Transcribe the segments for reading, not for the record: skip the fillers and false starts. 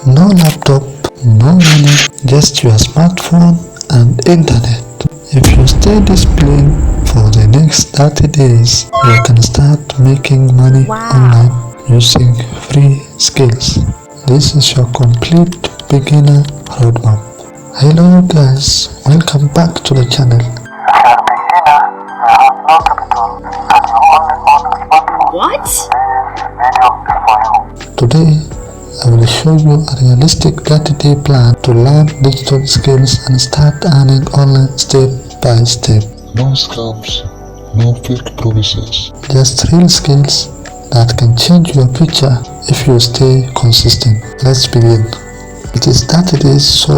No laptop, no money, just your smartphone and internet. If you stay disciplined for the next 30 days, you can start making money online using free skills. This is your complete beginner roadmap. Hello guys, welcome back to the channel. What? Today, I will show you a realistic 30-day plan to learn digital skills and start earning online step by step. No scams, no fake promises. Just real skills that can change your future if you stay consistent. Let's begin. It is 30 days, so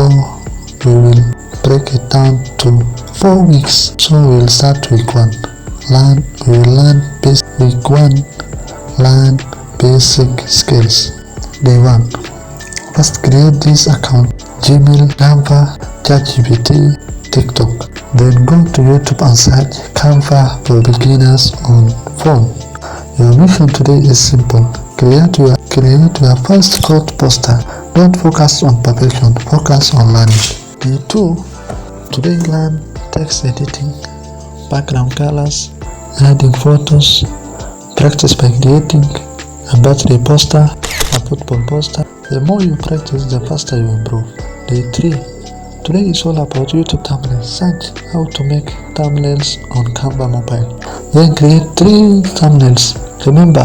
we will break it down to 4 weeks. So we will start week 1. We will learn week 1. Learn basic skills. Day 1. First, create this account: Gmail, Canva, ChatGPT, TikTok. Then go to YouTube and search Canva for beginners on phone. Your mission today is simple: create your first code poster. Don't focus on perfection, focus on learning. Day 2. Today learn text editing, background colors, adding photos. Practice by creating a birthday poster, a football poster. The more you practice, the faster you improve. Day 3. Today is all about YouTube thumbnails. Search how to make thumbnails on Canva mobile. Then create 3 thumbnails. Remember,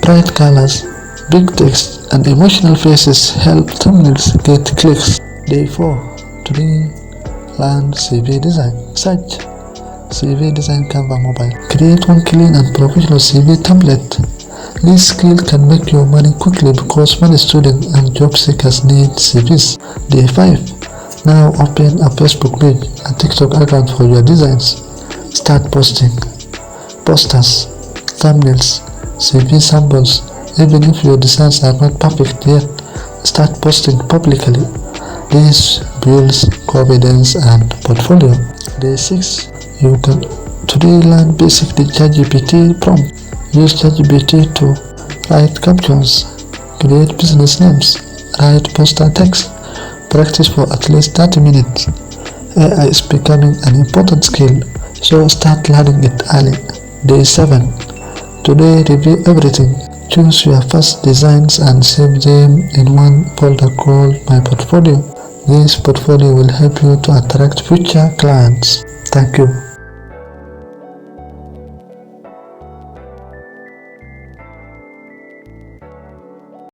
bright colors, big text, and emotional faces help thumbnails get clicks. Day 4. Today, learn CV design. Search CV design Canva mobile. Create one clean and professional CV template. This skill can make you money quickly because many students and job seekers need CVs. Day 5. Now open a Facebook page and TikTok account for your designs. Start posting posters, thumbnails, CV samples. Even if your designs are not perfect yet, start posting publicly. This builds confidence and portfolio. Day 6. You can today learn basic ChatGPT prompt. Use ChatGPT to write captions, create business names, write poster text. Practice for at least 30 minutes. AI is becoming an important skill, so start learning it early. Day 7. Today review everything. Choose your first designs and save them in one folder called My Portfolio. This portfolio will help you to attract future clients. Thank you.